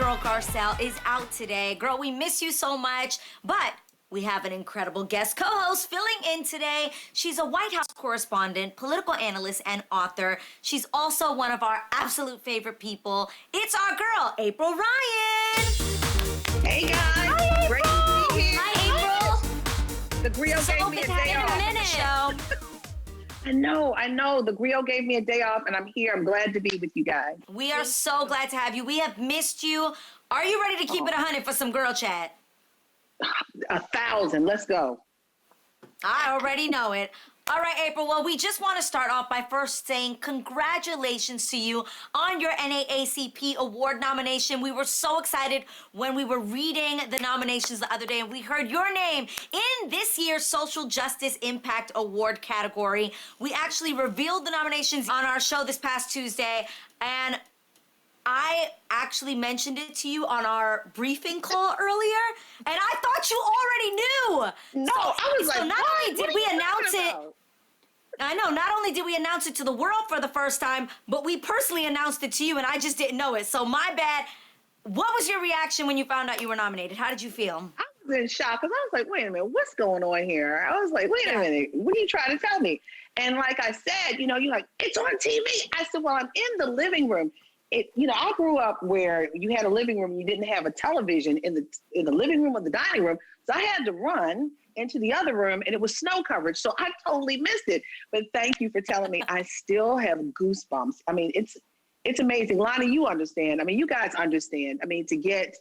girl Garcelle is out today. Girl, we miss you so much, but we have an incredible guest co-host filling in today. She's a White House correspondent, political analyst, and author. She's also one of our absolute favorite people. It's our girl, April Ryan. Hey guys. Hi, April. Great to be here. Hi, April. The griot gave me a day off. I know. The griot gave me a day off, and I'm here. I'm glad to be with you guys. We are so glad to have you. We have missed you. Are you ready to keep it 100 for some girl chat? 1,000. Let's go. I already know it. All right, April. Well, we just want to start off by first saying congratulations to you on your NAACP award nomination. We were so excited when we were reading the nominations the other day, and we heard your name in this year's Social Justice Impact Award category. We actually revealed the nominations on our show this past Tuesday, and I actually mentioned it to you on our briefing call earlier, and I thought you already knew. No, I was like, not only did we announce it, about? I know, not only did we announce it to the world for the first time, but we personally announced it to you, and I just didn't know it. So my bad. What was your reaction when you found out you were nominated? How did you feel? I was in shock because I was like, wait a minute, what's going on here? I was like, wait a minute, what are you trying to tell me? And like I said, you're like, it's on TV. I said, well, I'm in the living room. I grew up where you had a living room, you didn't have a television in the living room or the dining room. So I had to run into the other room, and it was snow coverage. So I totally missed it. But thank you for telling me. I still have goosebumps. I mean, it's amazing. Lonnie, you understand. I mean, you guys understand. I mean, to get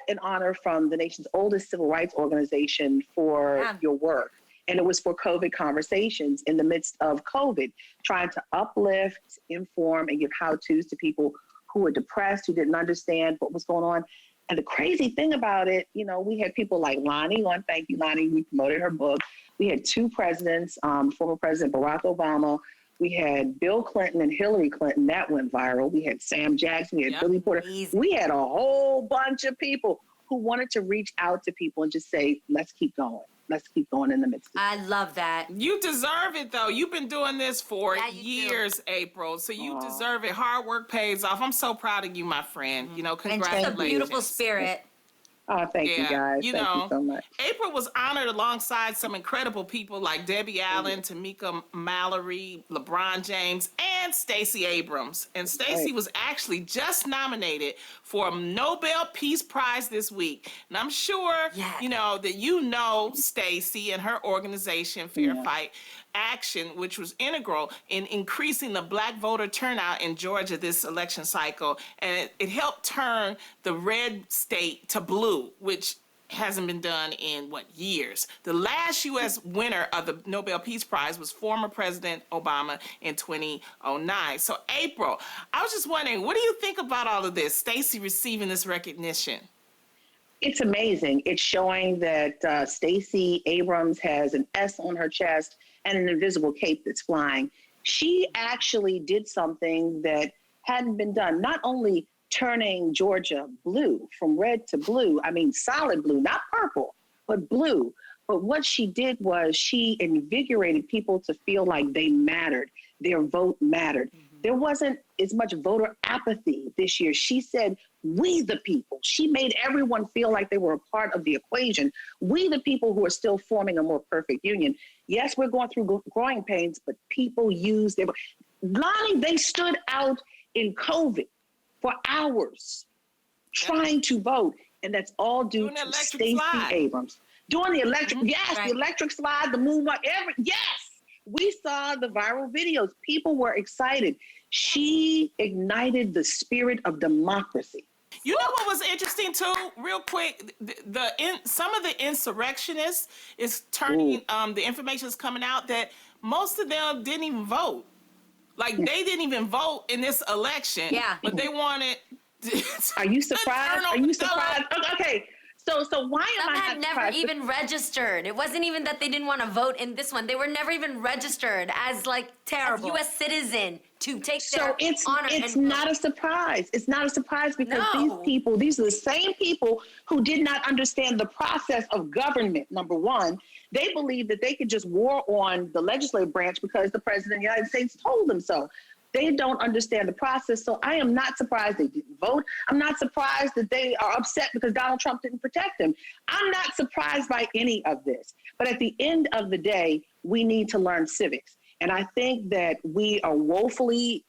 an honor from the nation's oldest civil rights organization for your work. And it was for COVID conversations in the midst of COVID, trying to uplift, inform, and give how-tos to people who were depressed, who didn't understand what was going on. And the crazy thing about it, we had people like Lonnie on. Thank you, Lonnie. We promoted her book. We had two presidents, former President Barack Obama. We had Bill Clinton and Hillary Clinton. That went viral. We had Sam Jackson. We had Billy Porter. Easy. We had a whole bunch of people who wanted to reach out to people and just say, let's keep going. Let's keep going in the midst of it. I love that. You deserve it, though. You've been doing this for years, April. So you deserve it. Hard work pays off. I'm so proud of you, my friend. Congratulations. And just a beautiful spirit. Oh, thank you, guys. Thank you so much. April was honored alongside some incredible people like Debbie Allen, Tamika Mallory, LeBron James, and Stacey Abrams. And Stacey was actually just nominated for a Nobel Peace Prize this week. And I'm sure, that Stacey and her organization, Fair Fight Action, which was integral in increasing the black voter turnout in Georgia this election cycle. And it helped turn the red state to blue, which hasn't been done in, years. The last U.S. winner of the Nobel Peace Prize was former President Obama in 2009. So, April, I was just wondering, what do you think about all of this, Stacey receiving this recognition? It's amazing. It's showing that Stacey Abrams has an S on her chest and an invisible cape that's flying. She actually did something that hadn't been done, not only turning Georgia blue, from red to blue, I mean solid blue, not purple, but blue. But what she did was she invigorated people to feel like they mattered, their vote mattered. There wasn't as much voter apathy this year. She said, we the people. She made everyone feel like they were a part of the equation. We the people who are still forming a more perfect union. Yes, we're going through growing pains, but people use their... Lonnie, they stood out in COVID for hours trying to vote. And that's all due to Stacey Abrams. Doing the electric, the electric slide, the moonwalk, we saw the viral videos. People were excited. She ignited the spirit of democracy. You know what was interesting too, real quick? Some of the insurrectionists is turning. The information is coming out that most of them didn't even vote. Like they didn't even vote in this election. Yeah, but they wanted. Are you surprised? Are you surprised? Okay. So why am I had never even registered. It wasn't even that they didn't want to vote in this one. They were never even registered as terrible U.S. citizen to take their honor. So it's not a surprise. It's not a surprise because these are the same people who did not understand the process of government, number one. They believed that they could just war on the legislative branch because the president of the United States told them so. They don't understand the process. So I am not surprised they didn't vote. I'm not surprised that they are upset because Donald Trump didn't protect them. I'm not surprised by any of this. But at the end of the day, we need to learn civics. And I think that we are woefully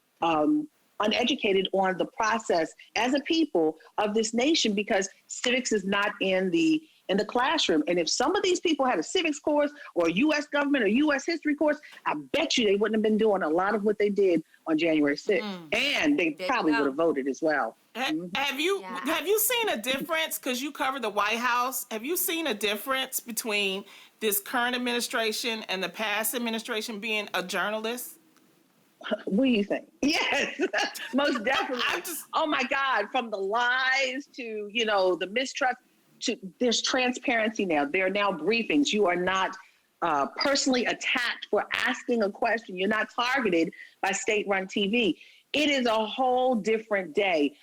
uneducated on the process as a people of this nation because civics is not in the classroom. And if some of these people had a civics course or a U.S. government or U.S. history course, I bet you they wouldn't have been doing a lot of what they did on January 6th. And they probably would have voted as well. Have you seen a difference, because you cover the White House, have you seen a difference between this current administration and the past administration being a journalist? What do you think? Yes, most definitely. Oh my God, from the lies to, the mistrust, to there's transparency now. There are now briefings. You are not personally attacked for asking a question. You're not targeted by state-run TV. It is a whole different day.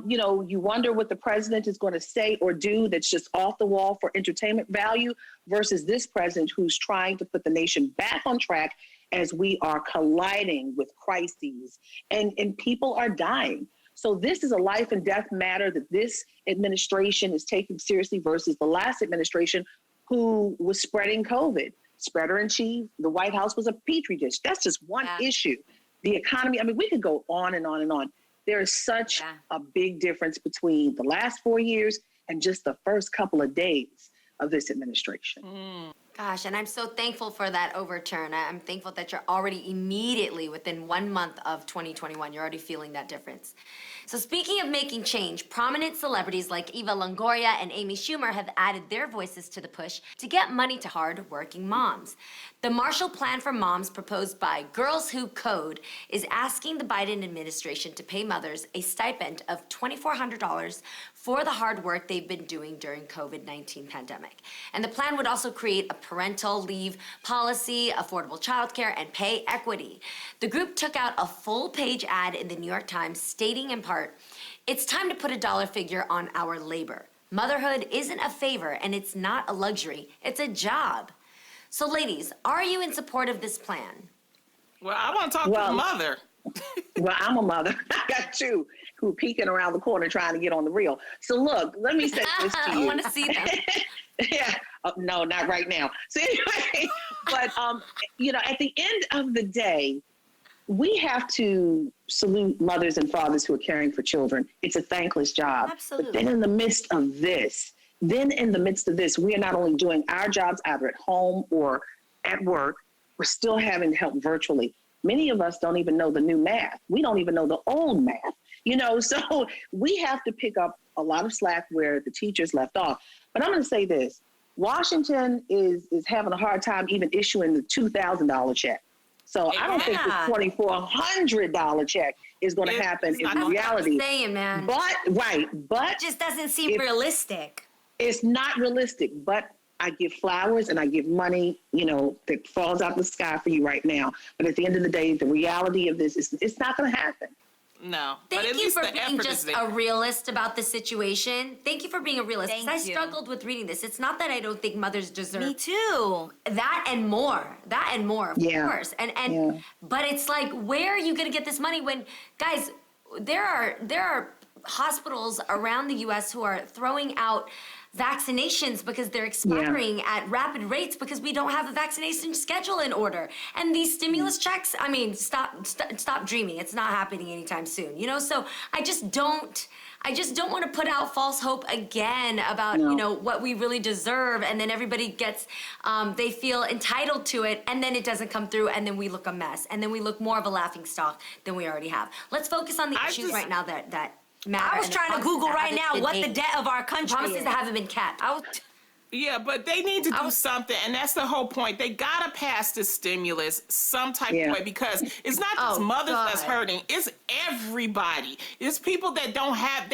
You wonder what the president is going to say or do that's just off the wall for entertainment value versus this president who's trying to put the nation back on track as we are colliding with crises and people are dying. So this is a life and death matter that this administration is taking seriously versus the last administration who was spreading COVID. Spreader in chief, the White House was a petri dish. That's just one issue. The economy, we could go on and on and on. There is such a big difference between the last 4 years and just the first couple of days of this administration. Gosh, and I'm so thankful for that overturn. I'm thankful that you're already immediately within 1 month of 2021, you're already feeling that difference. So speaking of making change, prominent celebrities like Eva Longoria and Amy Schumer have added their voices to the push to get money to hard-working moms. The Marshall Plan for Moms proposed by Girls Who Code is asking the Biden administration to pay mothers a stipend of $2,400 for the hard work they've been doing during COVID-19 pandemic. And the plan would also create a parental leave policy, affordable childcare, and pay equity. The group took out a full-page ad in the New York Times stating in part, "It's time to put a dollar figure on our labor. Motherhood isn't a favor and it's not a luxury, it's a job." So ladies, are you in support of this plan? Well, I want to talk to the mother. Well, I'm a mother. I got two who are peeking around the corner trying to get on the reel. So look, let me say this to you. I want to see them. Yeah. No, not right now. So anyway, but, at the end of the day, we have to salute mothers and fathers who are caring for children. It's a thankless job. Absolutely. But then in the midst of this, we are not only doing our jobs either at home or at work, we're still having to help virtually. Many of us don't even know the new math. We don't even know the old math, so we have to pick up a lot of slack where the teachers left off. But I'm going to say this. Washington is having a hard time even issuing the $2,000 check. So I don't think the $2,400 check is going to happen in reality. Saying, man. But It just doesn't seem realistic. It's not realistic, but I give flowers and I give money, that falls out of the sky for you right now. But at the end of the day, the reality of this is it's not going to happen. No. Thank you for being just a realist about the situation. Thank you for being a realist. Thank Because I you. struggled with reading this. It's not that I don't think mothers deserve Me too. that and more, of course. And but it's like, where are you going to get this money when, guys, there are hospitals around the U.S. who are throwing out vaccinations because they're expiring at rapid rates because we don't have a vaccination schedule in order. And these stimulus checks, stop dreaming. It's not happening anytime soon. So I just don't want to put out false hope again about, what we really deserve. And then everybody gets, they feel entitled to it. And then it doesn't come through. And then we look a mess. And then we look more of a laughingstock than we already have. Let's focus on the issues right now that matter. I was trying to Google right now what the debt of our country promises is. that haven't been kept. Yeah, but they need to do something, and that's the whole point. They gotta pass this stimulus some type of way because it's not just mothers that's hurting; it's everybody. It's people that don't have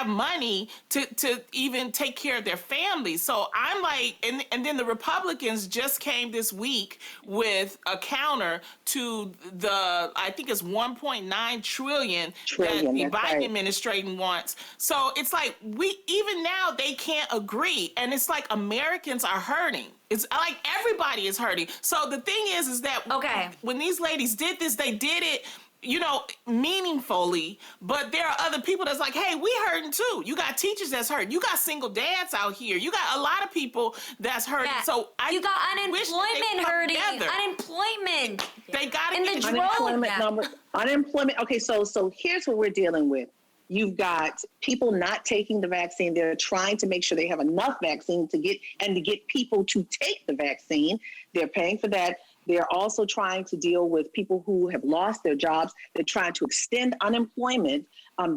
money to even take care of their families. So I'm like, and then the Republicans just came this week with a counter to the, I think it's 1.9 trillion that the Biden administration wants. So it's like even now they can't agree agree. And it's like Americans are hurting. It's like everybody is hurting. So the thing is that Okay. when these ladies did this, they did it, you know, meaningfully, but there are other people that's like, hey, we hurting too. You got teachers that's hurting. You got single dads out here. You got a lot of people that's hurting. Yeah. So You got wish that they unemployment come hurting. together. Unemployment. They got to In get the together. drone. Unemployment. Okay, so here's what we're dealing with. You've got people not taking the vaccine. They're trying to make sure they have enough vaccine to get people to take the vaccine. They're paying for that. They're also trying to deal with people who have lost their jobs. They're trying to extend unemployment.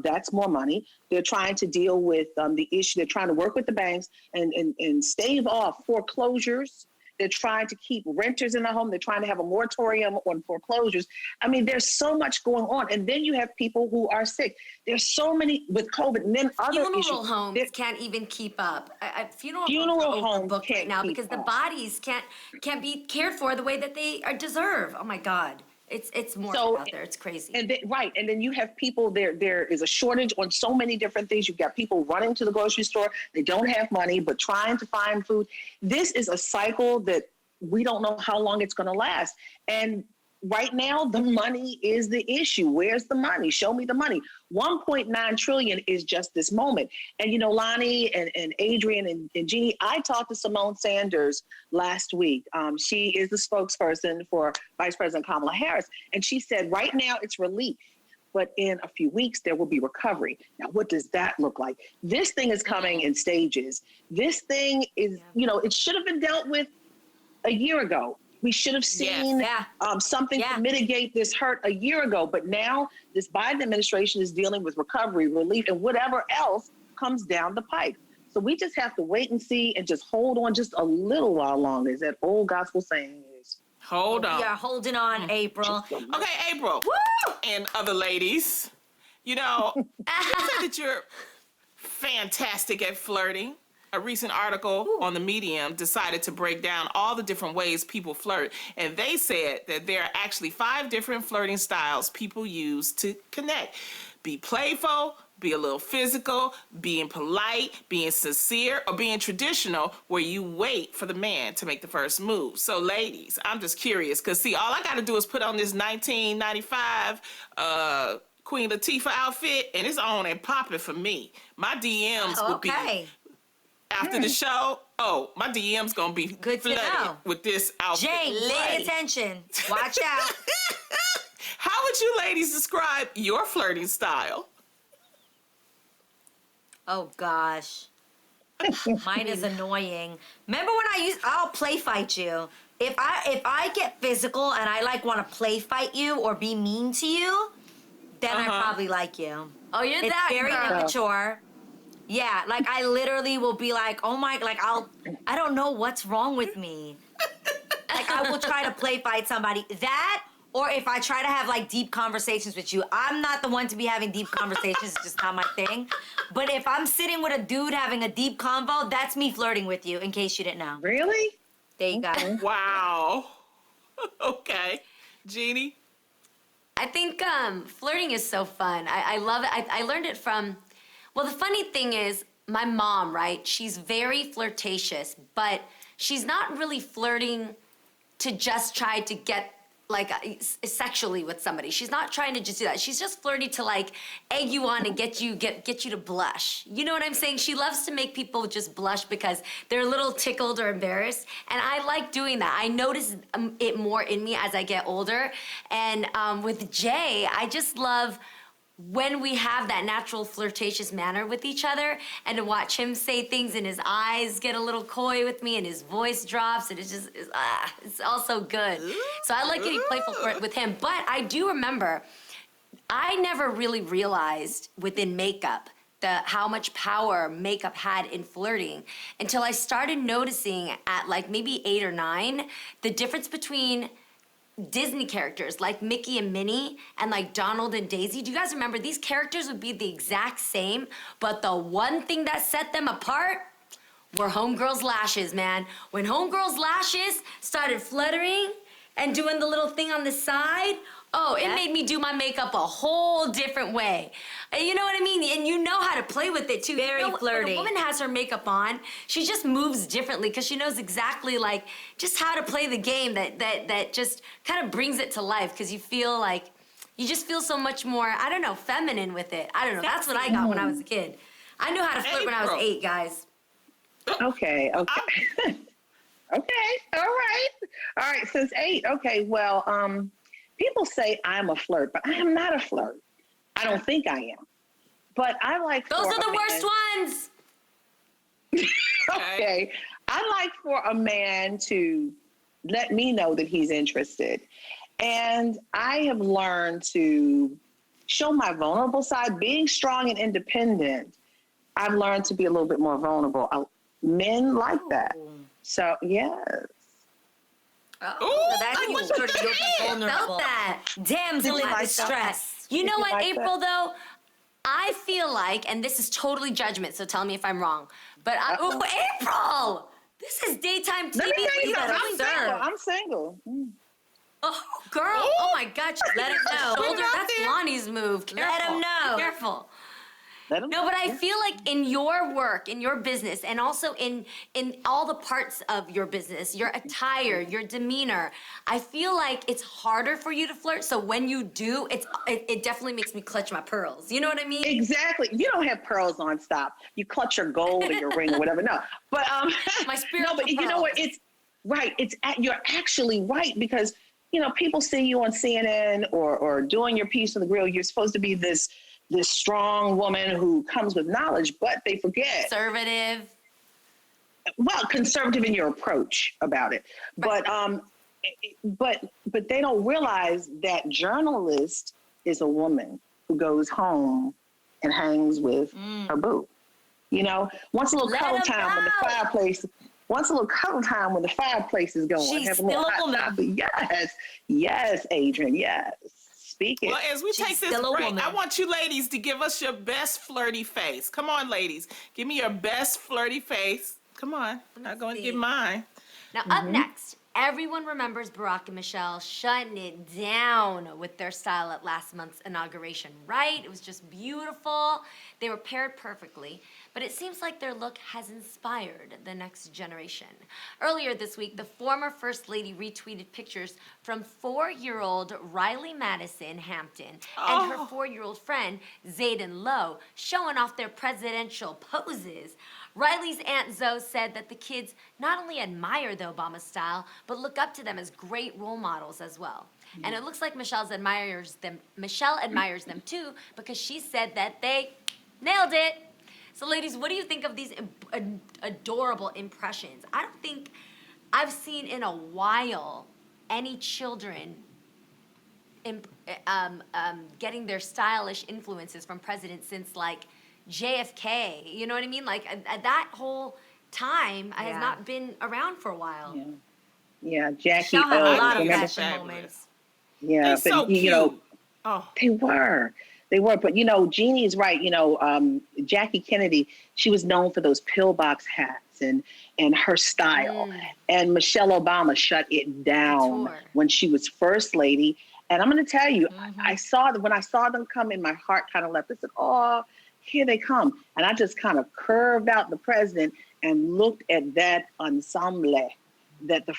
That's more money. They're trying to deal with the issue. They're trying to work with the banks and stave off foreclosures. They're trying to keep renters in the home. They're trying to have a moratorium on foreclosures. I mean, there's so much going on. And then you have people who are sick. There's so many with COVID. And then other issues. Funeral homes can't even keep up. Funeral Funeral homes homes are overbooked can't right now keep because the up. bodies can't be cared for the way that they deserve. Oh my God, it's more out there. It's crazy. And then you have people there is a shortage on so many different things. You've got people running to the grocery store. They don't have money, but trying to find food. This is a cycle that we don't know how long it's going to last. And right now, the money is the issue. Where's the money? Show me the money. 1.9 trillion is just this moment. And, you know, Lonnie and Adrian and Jeannie, I talked to Simone Sanders last week. She is the spokesperson for Vice President Kamala Harris. And she said, right now it's relief, but in a few weeks there will be recovery. Now, what does that look like? This thing is coming in stages. This thing is, you know, it should have been dealt with a year ago. We should have seen something to mitigate this hurt a year ago. But now this Biden administration is dealing with recovery, relief, and whatever else comes down the pipe. So we just have to wait and see and just hold on just a little while longer, as that old gospel saying is. Hold on. We are holding on, April. Okay, April. Woo! And other ladies, you know, you said that you're fantastic at flirting. A recent article on the Medium decided to break down all the different ways people flirt. And they said that there are actually 5 different flirting styles people use to connect. Be playful, be a little physical, being polite, being sincere, or being traditional, where you wait for the man to make the first move. So ladies, I'm just curious, because see, all I got to do is put on this 1995 Queen Latifah outfit, and it's on and popping for me. My DMs would be... After the show, my DM's gonna be Good to flooded know. with this outfit. Jane, pay attention. Watch out. How would you ladies describe your flirting style? Oh gosh. Mine is annoying. Remember when I'll play fight you. If I get physical and I like want to play fight you or be mean to you, then I probably like you. Oh, you're It's that very girl. immature. Yeah, like I literally will be like, oh my, like I don't know what's wrong with me. Like I will try to play fight somebody. That, or if I try to have like deep conversations with you, I'm not the one to be having deep conversations, it's just not my thing. But if I'm sitting with a dude having a deep convo, that's me flirting with you, in case you didn't know. Really? There you go. Wow. Okay. Jeannie? I think flirting is so fun. I love it. I learned it from, well, the funny thing is, my mom, right? She's very flirtatious, but she's not really flirting to just try to get like sexually with somebody. She's not trying to just do that. She's just flirty to like egg you on and get you to blush. You know what I'm saying? She loves to make people just blush because they're a little tickled or embarrassed. And I like doing that. I notice it more in me as I get older. And with Jay, I just love when we have that natural flirtatious manner with each other, and to watch him say things and his eyes get a little coy with me and his voice drops, and it's all so good. So I like getting playful with him. But I do remember, I never really realized within makeup how much power makeup had in flirting until I started noticing at like maybe 8 or 9, the difference between Disney characters like Mickey and Minnie and like Donald and Daisy. Do you guys remember these characters would be the exact same, but the one thing that set them apart were Homegirl's lashes, man. When Homegirl's lashes started fluttering and doing the little thing on the side, Oh, it Yeah. made me do my makeup a whole different way. You know what I mean? And you know how to play with it too. Very When flirty. a woman has her makeup on, she just moves differently because she knows exactly like just how to play the game that just kind of brings it to life because you just feel so much more, I don't know, feminine with it. I don't know. That's what I got when I was a kid. I knew how to flirt when I was April. 8, guys. Okay. Okay. Okay. All right. Since 8. Okay. Well, people say I'm a flirt, but I am not a flirt. I don't think I am. But I like Those for are the a worst man- ones. Okay. I like for a man to let me know that he's interested. And I have learned to show my vulnerable side. Being strong and independent, I've learned to be a little bit more vulnerable. Men like that. So, yes. Ooh, That's like you. what you You'll be did. vulnerable. Felt that. Damsel Did you in like distress. You know Did you what, like April, that? though? I feel like, and this is totally judgment, so tell me if I'm wrong, but Uh-oh. April! This is daytime TV. Let me tell you You something. better I'm serve. single. I'm single. Oh, girl. Ooh. Oh, my God. Let him know. Put it Shoulder, out that's there. Lonnie's move. Careful. Let him know. Be careful. Let 'em- No, but I yeah. feel like in your work, in your business, and also in all the parts of your business, your attire, your demeanor, I feel like it's harder for you to flirt. So when you do, it definitely makes me clutch my pearls. You know what I mean? Exactly. You don't have pearls on stop. You clutch your gold or your ring or whatever. No, but My no, spiritual but you know what? pearls. It's right. You're actually right because people see you on CNN or doing your piece on the grill. You're supposed to be this strong woman who comes with knowledge, but they forget. Conservative. Well, conservative in your approach about it, but they don't realize that journalist is a woman who goes home and hangs with her boo. Once a little Let cuddle 'em time when the know. fireplace. Once a little cuddle time when the fireplace is going. She's Have a little still a hot woman. chocolate. Yes, Adrian. Yes, speak it. Well, as we She's take this still a break, woman. I want you ladies to give us your best flirty face. Come on, ladies. Give me your best flirty face. Come on. I'm not going to see. give mine. Now, up next, everyone remembers Barack and Michelle shutting it down with their style at last month's inauguration, right? It was just beautiful. They were paired perfectly, but it seems like their look has inspired the next generation. Earlier this week, the former First Lady retweeted pictures from 4-year-old Riley Madison Hampton and her 4-year-old friend, Zayden Lowe, showing off their presidential poses. Riley's Aunt Zoe said that the kids not only admire the Obama style, but look up to them as great role models as well. And it looks like Michelle admires them too, because she said that they nailed it. So ladies, what do you think of these adorable impressions? I don't think I've seen in a while any children getting their stylish influences from presidents since like JFK. You know what I mean? Like that whole time has Yeah. not been around for a while. Yeah, Jackie. Michelle had a lot of remember? fashion Fabulous. moments. Yeah, They but so cute. Oh, they were. But Jeannie's right. Jackie Kennedy, she was known for those pillbox hats and her style. And Michelle Obama shut it down Couture. when she was first lady. And I'm going to tell you, I saw that when I saw them come in, my heart kind of leapt. I said, "Oh, here they come!" And I just kind of curved out the president and looked at that ensemble that the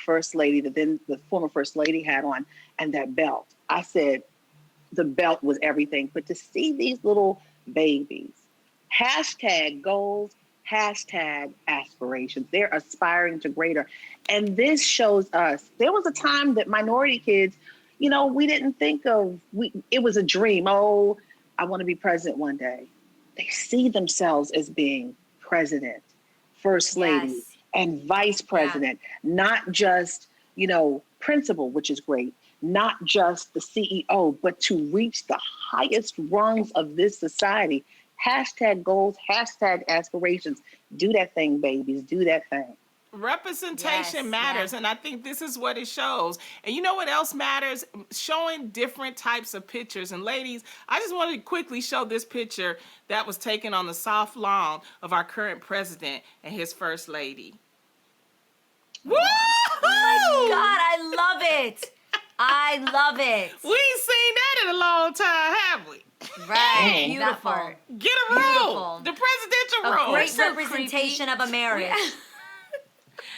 former first lady had on, and that belt. I said, the belt was everything. But to see these little babies, hashtag goals, hashtag aspirations, they're aspiring to greater. And this shows us there was a time that minority kids, we didn't think of, it was a dream. Oh, I want to be president one day. They see themselves as being president, first lady, Yes. and vice president, not just, principal, which is great, not just the CEO, but to reach the highest rungs of this society. Hashtag goals, hashtag aspirations. Do that thing, babies. Do that thing. representation Yes, matters, yeah. and I think this is what it shows. And you know what else matters? Showing different types of pictures. And ladies, I just wanted to quickly show this picture that was taken on the soft lawn of our current president and his first lady. Woo! God, I love it. I love it. We ain't seen that in a long time, have we? Right. Beautiful. That part. Get a room. Beautiful. The presidential A room. great so representation creepy. of a marriage.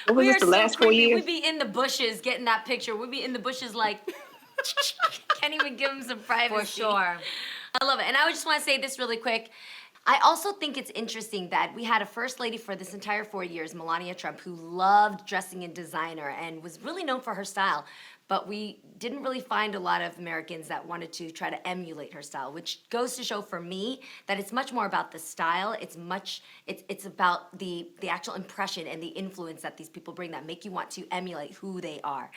What was We this, are the so last 4 creepy. years? We'd be in the bushes getting that picture. We'd be in the bushes like, can't even give them some privacy. For sure. I love it. And I just want to say this really quick. I also think it's interesting that we had a first lady for this entire 4 years, Melania Trump, who loved dressing in designer and was really known for her style. But we didn't really find a lot of Americans that wanted to try to emulate her style, which goes to show for me that it's much more about the style. It's about the actual impression and the influence that these people bring that make you want to emulate who they are.